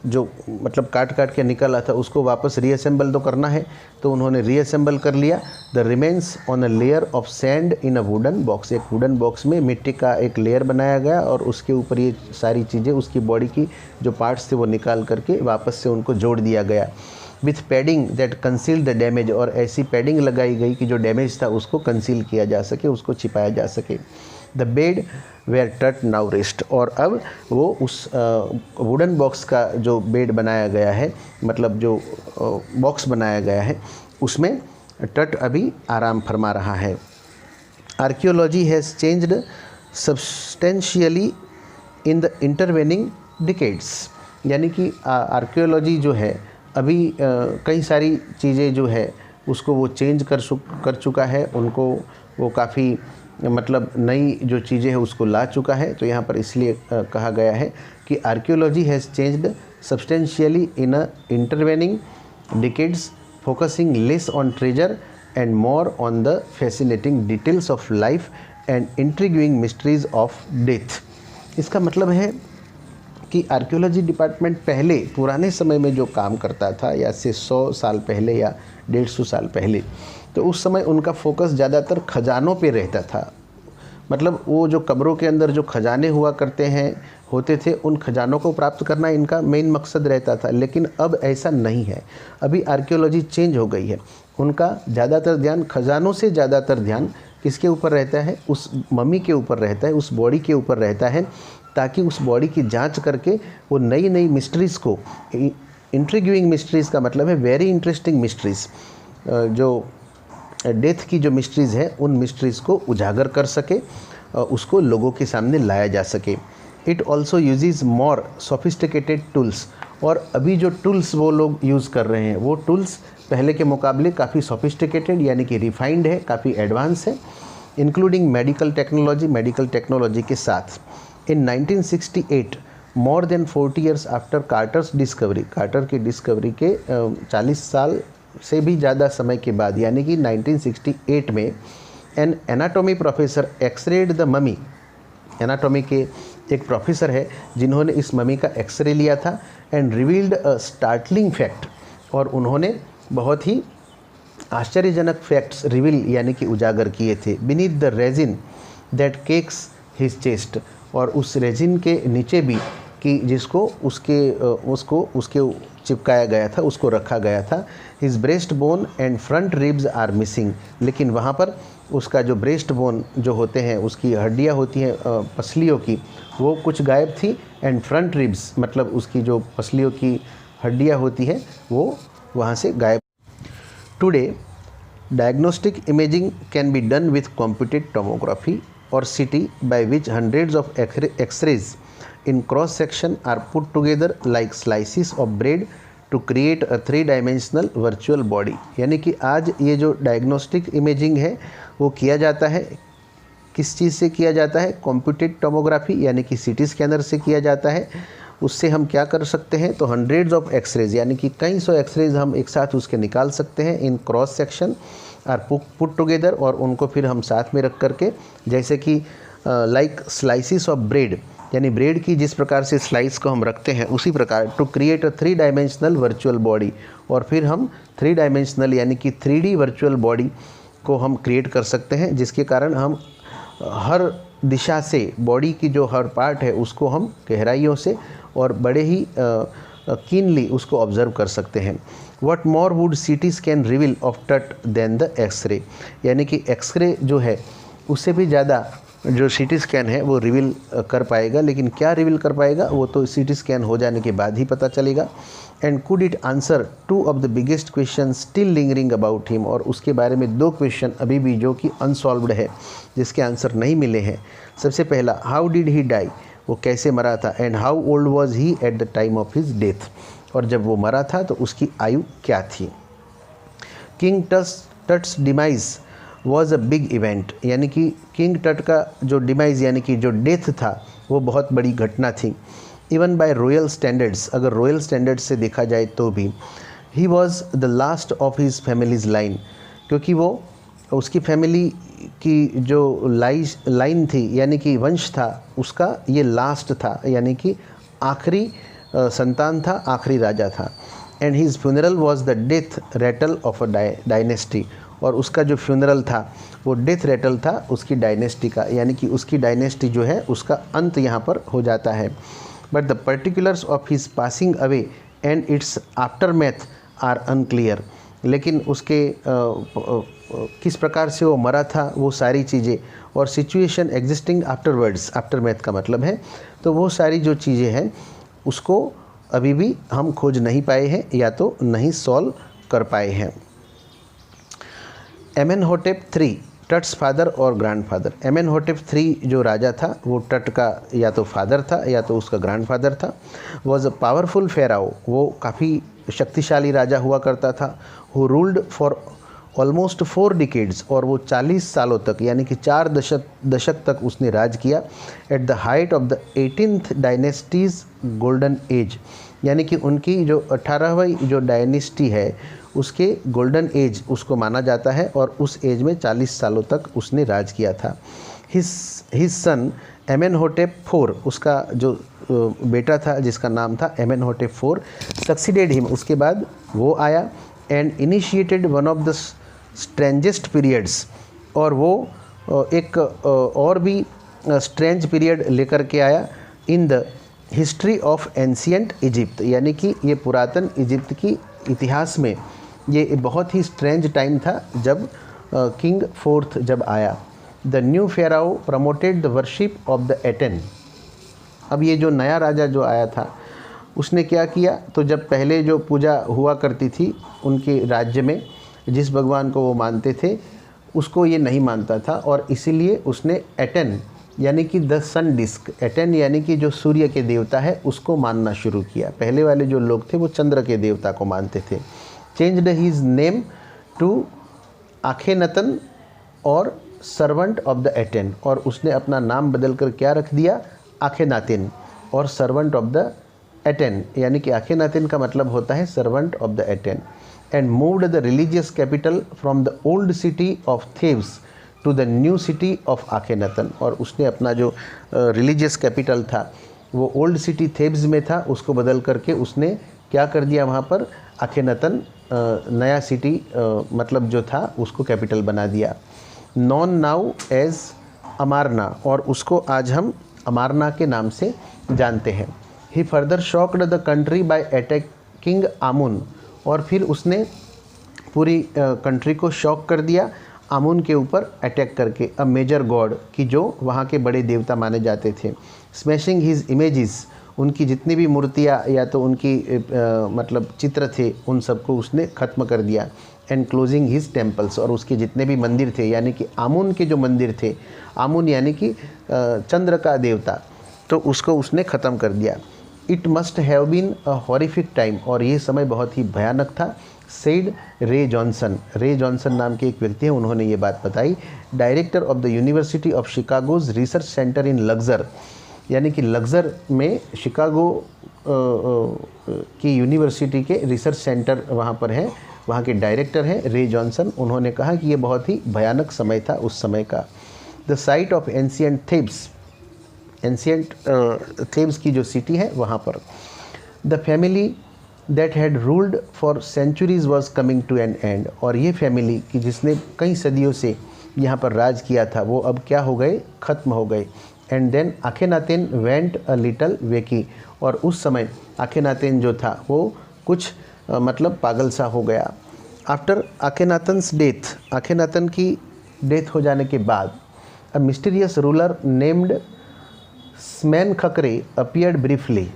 जो मतलब काट के निकला था उसको वापस रीअसेंबल तो करना है, तो उन्होंने रीअसेंबल कर लिया। The remains on a layer of sand in a wooden box, एक वुडन बॉक्स में मिट्टी का एक लेयर बनाया गया, और उसके ऊपर ये सारी चीज़ें, उसकी बॉडी की जो पार्ट्स थे वो निकाल करके वापस से उनको जोड़ दिया गया। With padding that conceal the damage, और ऐसी पैडिंग लगाई गई कि जो डैमेज था उसको कंसील किया जा सके, उसको छिपाया जा सके। द बेड वेयर टट नाउ रेस्ट, और अब वो उस वुडन बॉक्स का जो बेड बनाया गया है, मतलब जो बॉक्स बनाया गया है, उसमें टट अभी आराम फरमा रहा है। Archaeology has changed substantially in the intervening decades, यानी कि आर्कियोलॉजी जो है अभी कई सारी चीज़ें जो है उसको वो चेंज कर चुका है, उनको वो काफ़ी मतलब नई जो चीज़ें हैं उसको ला चुका है। तो यहाँ पर इसलिए कहा गया है कि archaeology has changed substantially in a intervening decades, focusing less on treasure and more on the fascinating details of life and intriguing mysteries of death. इसका मतलब है कि आर्कियोलॉजी डिपार्टमेंट पहले पुराने समय में जो काम करता था, या से 100 साल पहले या 150 साल पहले, तो उस समय उनका फोकस ज़्यादातर खजानों पे रहता था। मतलब वो जो कब्रों के अंदर जो खजाने हुआ करते हैं होते थे, उन खजानों को प्राप्त करना इनका मेन मकसद रहता था। लेकिन अब ऐसा नहीं है, अभी आर्कियोलॉजी चेंज हो गई है। उनका ज़्यादातर ध्यान, खजानों से ज़्यादातर ध्यान किसके ऊपर रहता है? उस मम्मी के ऊपर रहता है, उस बॉडी के ऊपर रहता है, ताकि उस बॉडी की जांच करके वो नई नई मिस्ट्रीज़ को, इंट्रिग्यूइंग मिस्ट्रीज़ का मतलब है वेरी इंटरेस्टिंग मिस्ट्रीज़, जो डेथ की जो मिस्ट्रीज़ है उन मिस्ट्रीज़ को उजागर कर सके, उसको लोगों के सामने लाया जा सके। It also uses more sophisticated tools, और अभी जो टूल्स वो लोग यूज़ कर रहे हैं वो टूल्स पहले के मुकाबले काफ़ी सोफिस्टिकेटेड यानी कि रिफाइंड है, काफ़ी एडवांस है, इंक्लूडिंग मेडिकल टेक्नोलॉजी के साथ। इन 1968, more than 40 years after कार्टर्स discovery, quarter की डिस्कवरी के 40 साल से भी ज़्यादा समय के बाद, यानी कि 1968 में, an anatomy professor X-rayed the mummy, anatomy के एक प्रोफेसर है जिन्होंने इस ममी का एक्सरे लिया था, and revealed a startling fact, और उन्होंने बहुत ही आश्चर्यजनक फैक्ट्स रिवील यानी कि उजागर किए थे। Beneath the resin that cakes his chest, और उस रेजिन के नीचे भी कि जिसको उसके चिपकाया गया था, उसको रखा गया था। His breast bone and front ribs are missing, लेकिन वहाँ पर उसका जो ब्रेस्ट बोन जो होते हैं, उसकी हड्डियाँ होती हैं पसलियों की, वो कुछ गायब थी, एंड फ्रंट रिब्स मतलब उसकी जो पसलियों की हड्डियाँ होती हैं वो वहाँ से गायब। Today diagnostic imaging can be done with computed tomography or CT, by which hundreds of X-rays in cross section are put together like slices of bread to create a 3-dimensional virtual body। यानी कि आज ये जो डायग्नोस्टिक इमेजिंग है वो किया जाता है, किस चीज़ से किया जाता है? कंप्यूटेड टोमोग्राफी यानी कि CT स्कैनर से किया जाता है, उससे हम क्या कर सकते हैं, तो हंड्रेड्स ऑफ एक्सरेज यानी कि कई सौ एक्सरेज हम एक साथ उसके निकाल सकते हैं in cross section are put together, और उनको फिर हम साथ में रख करके, जैसे कि लाइक स्लाइसिस ऑफ ब्रेड, यानी ब्रेड की जिस प्रकार से स्लाइस को हम रखते हैं उसी प्रकार to create a 3 dimensional virtual body, और फिर हम 3 डायमेंशनल यानी कि 3D वर्चुअल बॉडी को हम क्रिएट कर सकते हैं, जिसके कारण हम हर दिशा से बॉडी की जो हर पार्ट है उसको हम गहराइयों से और बड़े ही कीनली उसको ऑब्जर्व कर सकते हैं। What more would CT scan reveal of टट देन द एक्सरे, यानी कि एक्सरे जो है उससे भी ज़्यादा जो CT स्कैन है वो रिवील कर पाएगा, लेकिन क्या रिवील कर पाएगा वो तो CT स्कैन हो जाने के बाद ही पता चलेगा। And could it answer 2 of the biggest question still lingering about him, और उसके बारे में 2 क्वेश्चन अभी भी जो कि अनसॉल्व्ड है, जिसके आंसर नहीं मिले हैं। सबसे पहला, हाउ डिड ही डाई, वो कैसे मरा था, and how old was he at the time of his death, और जब वो मरा था तो उसकी आयु क्या थी। King Tut's demise was a big event, यानी कि किंग टट का जो डिमाइज यानी कि जो डेथ था वो बहुत बड़ी घटना थी। इवन बाय रॉयल स्टैंडर्ड्स, अगर रॉयल स्टैंडर्ड्स से देखा जाए तो भी, he was the last of his families line, क्योंकि वो उसकी फैमिली की जो लाइन थी यानी कि वंश था उसका ये लास्ट था, यानी कि आखिरी संतान था, आखिरी राजा था। And his funeral was the death Ratle of a dynasty, और उसका जो फ्यूनरल था वो डेथ रेटल था उसकी डायनेस्टी का, यानी कि उसकी डायनेस्टी जो है उसका अंत यहाँ पर हो जाता है। But the particulars of his passing away and its aftermath are unclear, लेकिन उसके किस प्रकार से वो मरा था वो सारी चीज़ें, और सिचुएशन एग्जिस्टिंग आफ्टरवर्ड्स, आफ्टरमैथ का मतलब है, तो वो सारी जो चीज़ें हैं उसको अभी भी हम खोज नहीं पाए हैं या तो नहीं सॉल्व कर पाए हैं। एमेनहोटेप III, टट्स फादर और ग्रैंडफादर। एमेनहोटेप III जो राजा था वो टट का या तो फादर था या तो उसका ग्रैंडफादर था। वॉज अ पावरफुल फेराओ, वो काफ़ी शक्तिशाली राजा हुआ करता था। Who ruled for almost 4 decades, और वो 40 सालों तक यानी कि 4 दशक तक उसने राज किया। At the height of the 18th dynasties golden age, यानी कि उनकी जो 18वीं जो डायनेस्टी है उसके गोल्डन एज उसको माना जाता है, और उस एज में 40 सालों तक उसने राज किया था। हिज सन एमेनहोटेप IV, उसका जो बेटा था जिसका नाम था एमेनहोटेप IV, सक्सीडेड हिम, उसके बाद वो आया। And initiated one of the strangest periods, और वो एक और भी स्ट्रेंज पीरियड लेकर के आया in the history of ancient Egypt, यानी कि ये पुरातन इजिप्ट की इतिहास में ये बहुत ही स्ट्रेंज टाइम था जब किंग 4th जब आया। The new pharaoh promoted the worship of the Aten, अब ये जो नया राजा जो आया था उसने क्या किया, तो जब पहले जो पूजा हुआ करती थी उनके राज्य में जिस भगवान को वो मानते थे उसको ये नहीं मानता था, और इसीलिए उसने एटेन यानी कि द सन डिस्क, एटेन यानी कि जो सूर्य के देवता है उसको मानना शुरू किया। पहले वाले जो लोग थे वो चंद्र के देवता को मानते थे। चेंज्ड हिज नेम टू आखेनतन और सर्वेंट ऑफ द एटेन, और उसने अपना नाम बदल कर क्या रख दिया, आखेनातिन, और सर्वेंट ऑफ द एटेन, यानी कि आखेनातिन का मतलब होता है servant of the Aten. And moved the religious capital from the old city of Thebes to the new city of Akhetaten, और उसने अपना जो रिलीजियस कैपिटल था वो ओल्ड सिटी थेब्स में था, उसको बदल करके उसने क्या कर दिया, वहाँ पर आखेनतन नया सिटी मतलब जो था उसको कैपिटल बना दिया। नॉन नाउ एज अमारना, और उसको आज हम अमारना के नाम से जानते हैं। He further shocked the country by attacking Amun, और फिर उसने पूरी कंट्री को शॉक कर दिया आमुन के ऊपर अटैक करके, अ मेजर गॉड की जो वहाँ के बड़े देवता माने जाते थे। स्मैशिंग हिज इमेजेस, उनकी जितनी भी मूर्तियाँ या तो उनकी मतलब चित्र थे उन सबको उसने ख़त्म कर दिया। एंड क्लोजिंग हिज टेम्पल्स, और उसके जितने भी मंदिर थे यानी कि आमुन के जो मंदिर थे, आमुन यानी कि चंद्र का देवता, तो उसको उसने ख़त्म कर दिया। It must have been a horrific time, और ये समय बहुत ही भयानक था। सेड रे जॉनसन, रे जॉनसन नाम के एक व्यक्ति हैं, उन्होंने ये बात बताई। Director of the University of Chicago's research centre in Luxor, यानी कि लग्जर में शिकागो की यूनिवर्सिटी के रिसर्च सेंटर वहाँ पर है, वहाँ के डायरेक्टर हैं रे जॉनसन। उन्होंने कहा कि ये बहुत ही भयानक समय था उस समय का। The site of ancient Thebes, ancient Thebes की जो सिटी है वहाँ पर। The family that had ruled for centuries was coming to an end, और ये फैमिली कि जिसने कई सदियों से यहाँ पर राज किया था वो अब क्या हो गए, ख़त्म हो गए। And then Akhenaten went a little wacky, और उस समय आखेनातेन जो था वो कुछ मतलब पागल सा हो गया। आफ्टर आखेनातन्स डेथ, आखेनातन की डेथ हो जाने के बाद a mysterious ruler named Smenkhkare appeared briefly,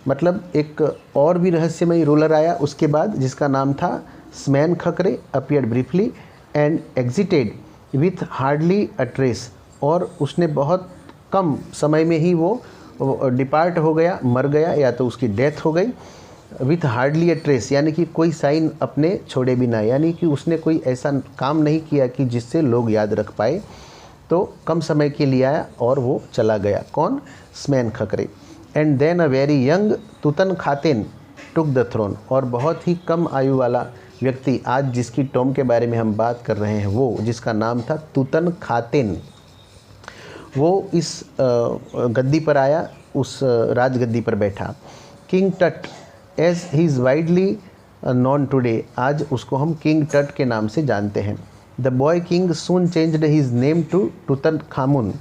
मतलब एक और भी रहस्यमयी रूलर आया उसके बाद जिसका नाम था Smenkhkare appeared briefly and exited with hardly a trace, और उसने बहुत कम समय में ही वो डिपार्ट हो गया, मर गया, या तो उसकी डेथ हो गई। विथ हार्डली अ ट्रेस यानी कि कोई साइन अपने छोड़े बिना, यानी कि उसने कोई ऐसा काम नहीं किया कि जिससे लोग याद रख पाए, तो कम समय के लिए आया और वो चला गया। कौन? Smenkhkare. And then a very young Tutankhaten took the throne, और बहुत ही कम आयु वाला व्यक्ति आज जिसकी टॉम के बारे में हम बात कर रहे हैं वो, जिसका नाम था तुतनखातेन, वो इस गद्दी पर आया, उस राजगद्दी पर बैठा। King Tut as he is widely known today, आज उसको हम किंग टट के नाम से जानते हैं। The boy king soon changed his name to Tutankhamun,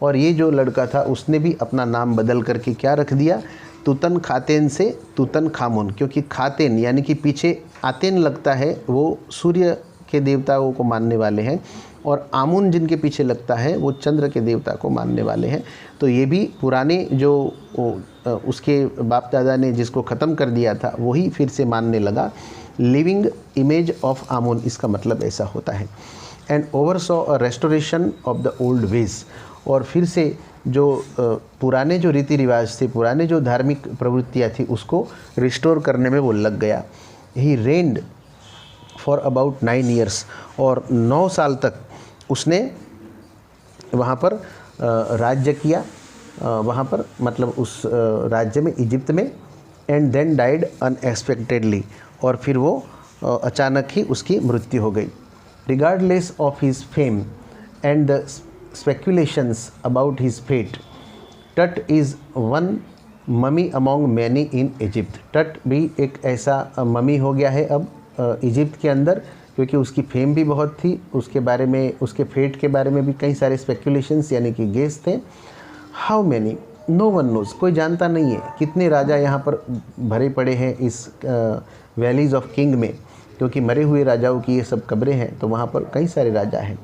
और ये जो लड़का था उसने भी अपना नाम बदल करके क्या रख दिया, तुतनखातेन से तुतनखामुन, क्योंकि खातेन यानी कि पीछे आतेन लगता है वो सूर्य के देवताओं को मानने वाले हैं, और आमुन जिनके पीछे लगता है वो चंद्र के देवता को मानने वाले हैं। तो ये भी पुराने जो उसके बाप दादा ने जिसको ख़त्म कर दिया था वही फिर से मानने लगा। लिविंग इमेज ऑफ आमुन, इसका मतलब ऐसा होता है। And oversaw a restoration of the old ways, और फिर से जो पुराने जो रीति रिवाज थे, पुराने जो धार्मिक प्रवृत्तियाँ थी उसको रिस्टोर करने में वो लग गया। ही रेन्ड फॉर अबाउट 9 ईयर्स, और 9 साल तक उसने वहाँ पर राज्य किया, वहाँ पर मतलब उस राज्य में, इजिप्ट में। एंड देन डाइड अनएक्सपेक्टेडली, और फिर वो अचानक ही उसकी मृत्यु हो गई। Regardless of his fame and the speculations about his fate, Tut is one mummy among many in Egypt. Tut भी एक ऐसा ममी हो गया है अब इजिप्ट के अंदर, क्योंकि उसकी फेम भी बहुत थी, उसके बारे में, उसके फेट के बारे में भी कई सारे स्पेक्यूलेशंस यानी कि गेस थे। How many, no one knows, कोई जानता नहीं है कितने राजा यहाँ पर भरे पड़े हैं इस वैलीज़ ऑफ किंग में, क्योंकि मरे हुए राजाओं की ये सब कब्रें हैं, तो वहाँ पर कई सारे राजा हैं।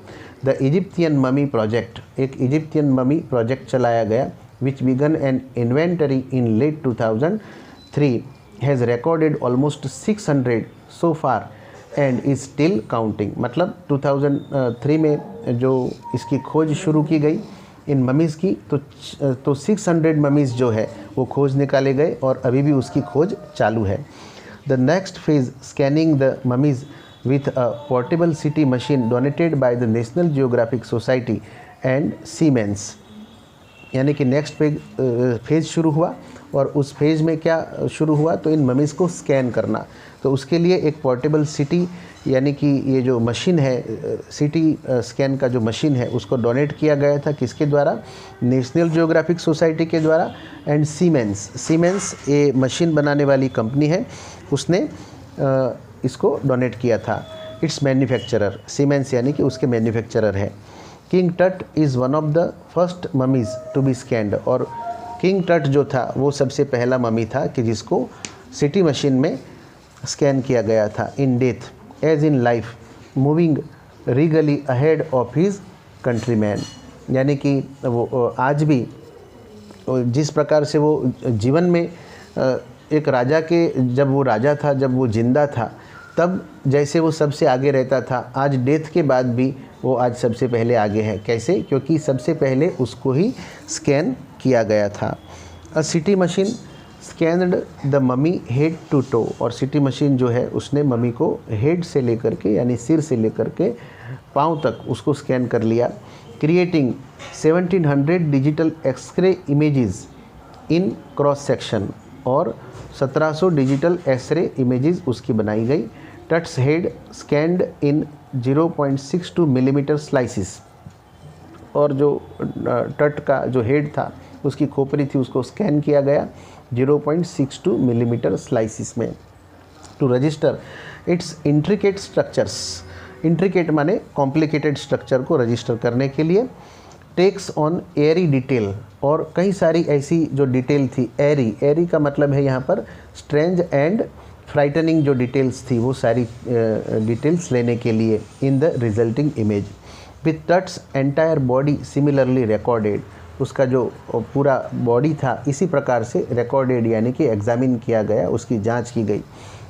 द इजिप्टियन ममी प्रोजेक्ट, एक इजिप्टियन ममी प्रोजेक्ट चलाया गया, which began an inventory in late 2003, has recorded almost 600 so far and is still counting. मतलब 2003 में जो इसकी खोज शुरू की गई इन ममीज़ की, तो 600 ममीज़ जो है वो खोज निकाले गए और अभी भी उसकी खोज चालू है। The next phase scanning the mummies with a portable CT machine donated by the National Geographic Society and Siemens, यानी कि नेक्स्ट फेज़ शुरू हुआ, और उस फेज़ में क्या शुरू हुआ, तो इन ममीज़ को स्कैन करना। तो उसके लिए एक पोर्टेबल सिटी यानी कि ये जो मशीन है, सिटी स्कैन का जो मशीन है, उसको डोनेट किया गया था। किसके द्वारा? नेशनल जियोग्राफिक सोसाइटी के द्वारा। एंड सीमेंस ये मशीन बनाने वाली कंपनी है, उसने इसको डोनेट किया था। इट्स मैन्युफैक्चरर, सीमेंस यानी कि उसके मैन्युफैक्चरर है। King Tut is one of the first mummies to be scanned, और किंग टट जो था वो सबसे पहला ममी था कि जिसको सिटी मशीन में स्कैन किया गया था। In death as in life, moving regally ahead of his countryman, यानी कि वो आज भी जिस प्रकार से वो जीवन में एक राजा के, जब वो राजा था, जब वो जिंदा था, तब जैसे वो सबसे आगे रहता था, आज डेथ के बाद भी वो आज सबसे पहले आगे है। कैसे? क्योंकि सबसे पहले उसको ही स्कैन किया गया था। A CT machine scanned the mummy head to toe, और सिटी मशीन जो है उसने ममी को हेड से लेकर के यानी सिर से लेकर के पाँव तक उसको स्कैन कर लिया। Creating 1700 digital X ray images in cross section और 1700 डिजिटल एक्सरे इमेजेस उसकी बनाई गई। Tut's head scanned in 0.62 millimetre slices, और जो टट का जो हेड था उसकी खोपड़ी थी उसको स्कैन किया गया 0.62 मिलीमीटर स्लाइसिस में to register its intricate structures. Intricate माने कॉम्प्लिकेटेड स्ट्रक्चर को रजिस्टर करने के लिए। टेक्स ऑन एरी डिटेल, और कई सारी ऐसी जो डिटेल थी, एरी का मतलब है यहाँ पर स्ट्रेंज एंड फ्राइटनिंग जो डिटेल्स थी वो सारी डिटेल्स लेने के लिए in the resulting image with Tut's entire body similarly recorded. उसका जो पूरा बॉडी था इसी प्रकार से रिकॉर्डेड यानी कि एग्जामिन किया गया, उसकी जांच की गई।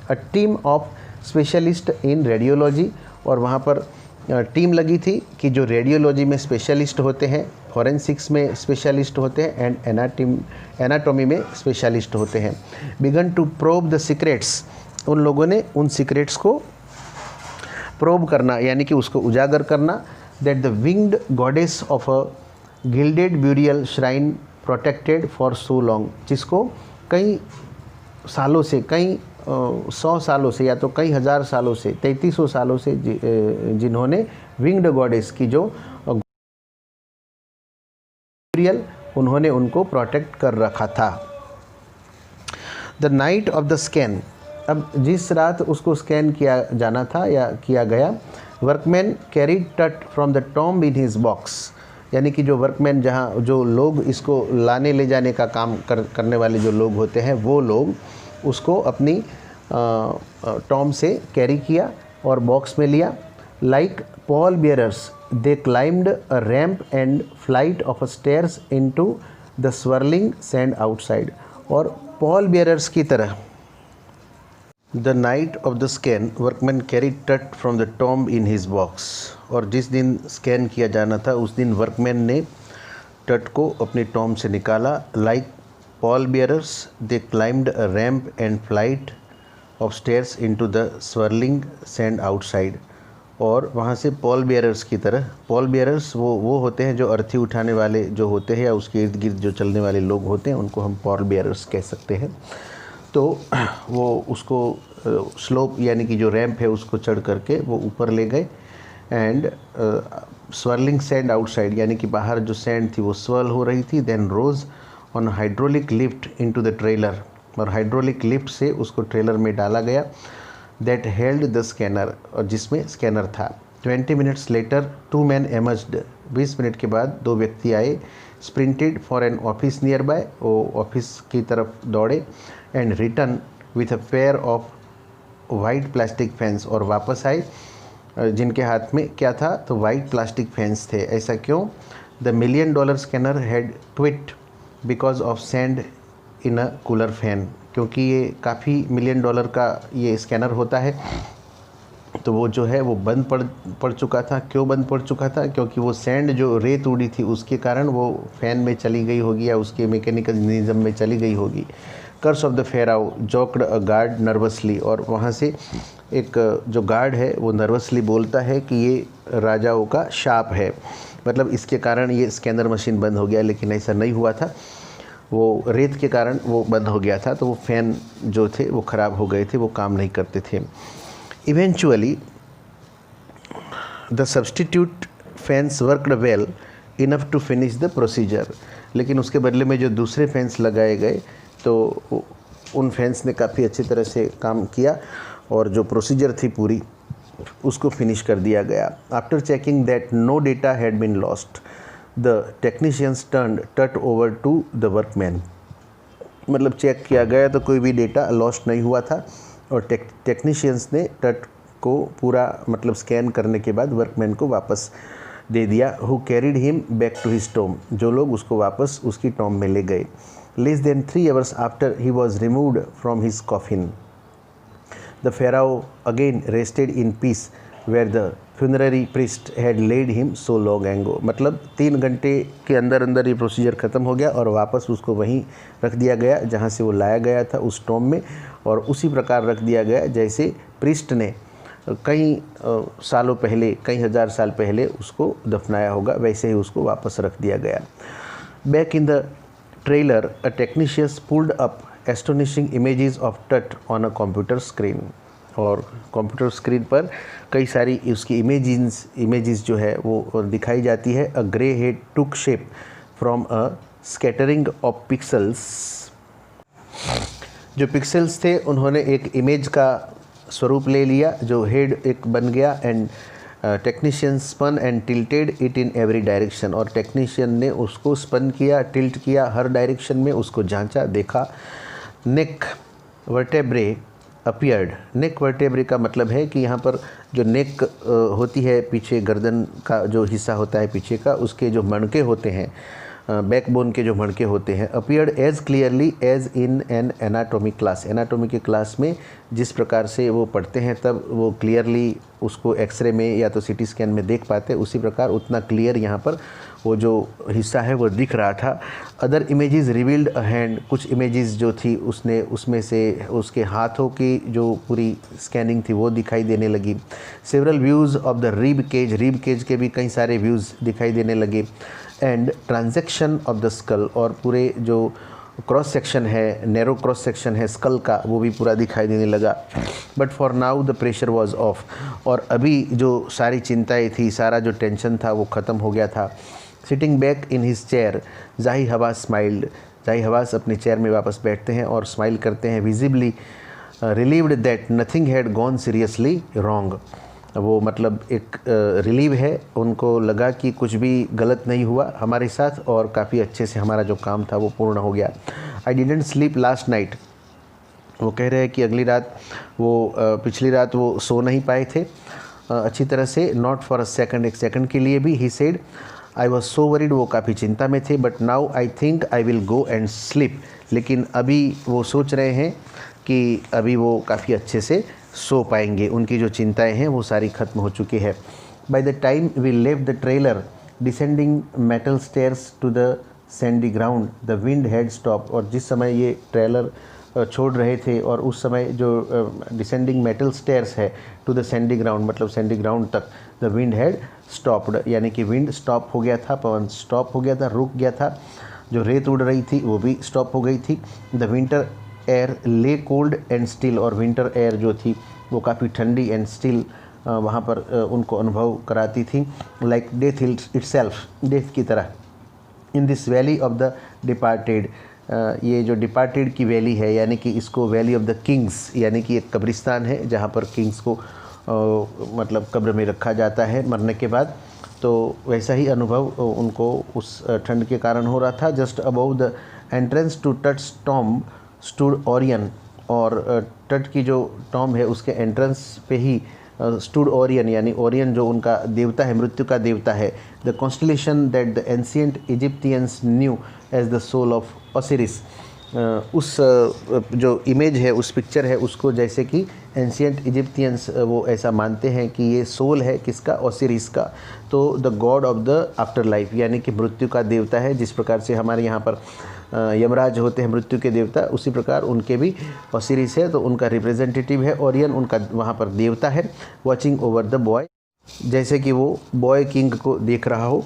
A team of specialist in radiology, और वहाँ पर टीम लगी थी कि जो रेडियोलॉजी में स्पेशलिस्ट होते हैं, फॉरेंसिक्स में स्पेशलिस्ट होते हैं एंड एनाटॉमी में स्पेशलिस्ट होते हैं। Began to probe the secrets, उन लोगों ने उन सीक्रेट्स को प्रोब करना यानी कि उसको उजागर करना। That the winged goddess of a gilded burial shrine protected for so long, जिसको कई सालों से, कई 100 सालों से या तो कई हज़ार सालों से, 3300 सालों से जिन्होंने विंग्ड गॉडेस की जो ब्यूरियल उन्होंने उनको प्रोटेक्ट कर रखा था। The night of the scan, अब जिस रात उसको स्कैन किया जाना था या किया गया, वर्कमैन कैरीड टट from the tomb in his box, यानी कि जो वर्कमैन, जहाँ जो लोग इसको लाने ले जाने का काम करने वाले जो लोग होते हैं वो लोग उसको अपनी टॉम्ब से कैरी किया और बॉक्स में लिया। Like pallbearers they climbed a ramp and flight of stairs into the swirling sand outside, और पॉल बियरर्स की तरह the night of the scan workman carry Tut from the tomb in his box, और जिस दिन स्कैन किया जाना था उस दिन वर्कमैन ने टट को अपनी टॉम्ब से निकाला। Like pallbearers they climbed a ramp and flight of stairs into the swirling sand outside, और वहाँ से पॉल बियरर्स की तरह, पॉल बियरर्स वो होते हैं जो अर्थी उठाने वाले जो होते हैं या उसके इर्द गिर्द जो चलने वाले लोग होते हैं, उनको हम पॉल बियरर्स कह सकते हैं। तो वो उसको स्लोप यानी कि जो रैंप है उसको चढ़ करके वो ऊपर ले गए एंड स्वर्लिंग सैंड आउटसाइड, यानी कि बाहर जो सैंड थी वो स्वर्ल हो रही थी। Then rose on hydraulic lift into the trailer, और हाइड्रोलिक लिफ्ट से उसको ट्रेलर में डाला गया। दैट हेल्ड द स्कैनर, और जिसमें स्कैनर था। 20 मिनट्स लेटर 2 men emerged, 20 मिनट के बाद 2 व्यक्ति आए। Sprinted for an office nearby, वो ऑफिस की तरफ दौड़े। And return with a pair of white plastic fans, और वापस आए जिनके हाथ में क्या था, तो वाइट प्लास्टिक फैंस थे। ऐसा क्यों? The $1 million scanner had quit because of sand in a cooler fan, क्योंकि ये काफ़ी $1 million का ये स्कैनर होता है, तो वो जो है वो बंद पड़ चुका था। क्यों बंद पड़ चुका था? क्योंकि वो सैंड जो रेत उड़ी थी उसके कारण वो फैन में चली गई होगी या उसके मैकेनिकल निज़म में चली गई होगी। Curse of the pharaoh joked a guard nervously, और वहाँ से एक जो गार्ड है वो नर्वसली बोलता है कि ये राजाओं का शाप है, मतलब इसके कारण ये स्कैनर मशीन बंद हो गया, लेकिन ऐसा नहीं हुआ था। वो रेत के कारण वो बंद हो गया था, तो वो फ़ैन जो थे वो ख़राब हो गए थे, वो काम नहीं करते थे। Eventually the substitute fans worked well enough to finish the procedure, लेकिन उसके बदले में जो दूसरे फैंस लगाए गए तो उन फैंस ने काफ़ी अच्छी तरह से काम किया और जो प्रोसीजर थी पूरी उसको फिनिश कर दिया गया। After checking that no data had been lost, the technicians turned Tut over to the workman, मतलब चेक किया गया तो कोई भी डेटा लॉस्ट नहीं हुआ था, और टेक्नीशियंस ने टट को पूरा मतलब स्कैन करने के बाद वर्कमैन को वापस दे दिया। Who carried him back to his tomb, जो लोग उसको वापस उसकी टॉम में ले गए। Less than 3 hours after he was removed from his coffin, the pharaoh again rested in peace where the funerary priest had laid him so long ago, मतलब 3 घंटे के अंदर अंदर ये प्रोसीजर ख़त्म हो गया और वापस उसको वहीं रख दिया गया जहाँ से वो लाया गया था, उस टॉम में, और उसी प्रकार रख दिया गया जैसे प्रिस्ट ने कई सालों पहले, कई हज़ार साल पहले उसको दफनाया होगा, वैसे ही उसको वापस रख दिया गया। Back in the trailer a technician pulled up astonishing images of Tut on a computer screen. और कंप्यूटर स्क्रीन पर कई सारी उसकी इमेजेस जो है वो दिखाई जाती है। A grey head took shape from a scattering of pixels. जो पिक्सल्स थे उन्होंने एक इमेज का स्वरूप ले लिया, जो हेड एक बन गया। And technician spun and tilted it in every direction. और टेक्नीशियन ने उसको स्पन किया, टिल्ट किया, हर डायरेक्शन में उसको जांचा, देखा। नेक वर्टेब्रे अपीयर्ड। नेक वर्टेब्रे का मतलब है कि यहाँ पर जो नेक होती है, पीछे गर्दन का जो हिस्सा होता है पीछे का, उसके जो मणके होते हैं, बैकबोन के जो मणके होते हैं, appeared as clearly as in an anatomy class. Anatomy के क्लास में जिस प्रकार से वो पढ़ते हैं तब वो क्लियरली उसको एक्सरे में या तो सीटी स्कैन में देख पाते, उसी प्रकार उतना क्लियर यहाँ पर वो जो हिस्सा है वो दिख रहा था। Other images revealed a hand. कुछ इमेजेस जो थी उसमें से उसके हाथों की जो पूरी स्कैनिंग थी वो दिखाई देने लगी। Several views of the rib cage के भी कई सारे व्यूज़ दिखाई देने लगे। And transaction of the skull. और पूरे जो क्रॉस सेक्शन है, नैरो क्रॉस सेक्शन है स्कल का, वो भी पूरा दिखाई देने लगा। But for now the pressure was off. और अभी जो सारी चिंताएं थी, सारा जो टेंशन था वो ख़त्म हो गया था। Sitting back in his chair जाही हवास स्माइल्ड। जाही हवास अपने चेयर में वापस बैठते हैं और स्माइल करते हैं। Visibly relieved that nothing had gone seriously wrong. वो मतलब एक रिलीव है, उनको लगा कि कुछ भी गलत नहीं हुआ हमारे साथ और काफ़ी अच्छे से हमारा जो काम था वो पूर्ण हो गया। I didn't sleep last night. वो कह रहे हैं कि अगली रात वो पिछली रात वो सो नहीं पाए थे अच्छी तरह से। नॉट फॉर अ सेकंड, एक सेकंड के लिए भी। He said I was so worried. वो काफ़ी चिंता में थे। But now I think I will go and sleep. लेकिन अभी वो सोच रहे हैं कि अभी वो काफ़ी अच्छे से सो पाएंगे, उनकी जो चिंताएं हैं वो सारी खत्म हो चुकी है। By the time we left the trailer descending metal stairs to the sandy ground the wind had stop. और जिस समय ये ट्रेलर छोड़ रहे थे और उस समय जो डिसेंडिंग मेटल स्टेयर्स है टू द सैंडी ग्राउंड, मतलब सैंडी ग्राउंड तक, द विंड हैड स्टॉप्ड, यानी कि विंड स्टॉप हो गया था, पवन स्टॉप हो गया था, रुक गया था। जो रेत उड़ रही थी वो भी स्टॉप हो गई थी। द विंटर एयर ले कोल्ड एंड स्टिल। और विंटर एयर जो थी वो काफ़ी ठंडी एंड स्टिल वहाँ पर उनको अनुभव कराती थी। लाइक डेथ इटसेल्फ, डेथ की तरह। In this valley of the departed. ये जो डिपार्टेड की वैली है, यानी कि इसको वैली ऑफ द किंग्स, यानी कि एक कब्रिस्तान है जहाँ पर किंग्स को मतलब कब्र में रखा जाता है मरने के बाद। तो वैसा ही अनुभव उनको उस ठंड के कारण हो रहा था। Just above the entrance to Tut's tomb stood Orion. और तट की जो टॉम्ब है उसके एंट्रेंस पे ही स्टूड ओरियन, यानी ओरियन जो उनका देवता है, मृत्यु का देवता है। The constellation that the ancient Egyptians knew as the soul of Osiris. उस जो इमेज है, उस पिक्चर है, उसको जैसे कि एंशियंट इजिप्टियंस वो ऐसा मानते हैं कि ये सोल है किसका, ओसिरिस का। तो the God of the after life, यानी कि मृत्यु का देवता है। जिस प्रकार से हमारे यहाँ पर यमराज होते हैं मृत्यु के देवता, उसी प्रकार उनके भी ओसिरिस है, तो उनका रिप्रेजेंटेटिव है ओरियन, उनका वहाँ पर देवता है। वॉचिंग ओवर द बॉय, जैसे कि वो बॉय किंग को देख रहा हो।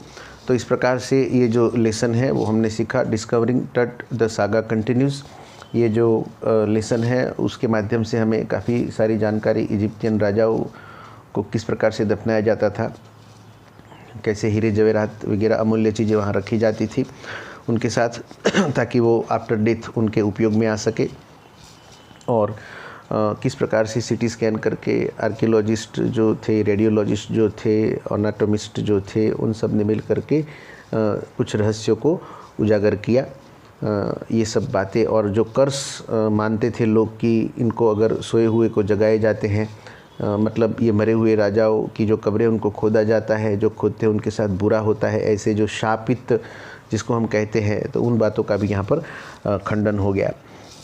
तो इस प्रकार से ये जो लेसन है वो हमने सीखा। Discovering Tut the saga continues, ये जो लेसन है उसके माध्यम से हमें काफ़ी सारी जानकारी, इजिप्टियन राजाओं को किस प्रकार से दफनाया जाता था, कैसे हीरे जवेरात वगैरह अमूल्य चीज़ें वहाँ रखी जाती थी उनके साथ ताकि वो आफ्टर डेथ उनके उपयोग में आ सके। और किस प्रकार से सीटी स्कैन करके आर्कियोलॉजिस्ट जो थे, रेडियोलॉजिस्ट जो थे, एनाटोमिस्ट जो थे, उन सब ने मिल करके कुछ रहस्यों को उजागर किया। ये सब बातें, और जो कर्स मानते थे लोग कि इनको अगर सोए हुए को जगाए जाते हैं, मतलब ये मरे हुए राजाओं की जो कब्रें उनको खोदा जाता है, जो खोदते हैं उनके साथ बुरा होता है, ऐसे जो शापित जिसको हम कहते हैं, तो उन बातों का भी यहाँ पर खंडन हो गया।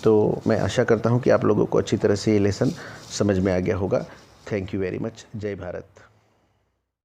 तो मैं आशा करता हूँ कि आप लोगों को अच्छी तरह से ये लेसन समझ में आ गया होगा। Thank you very much. जय भारत।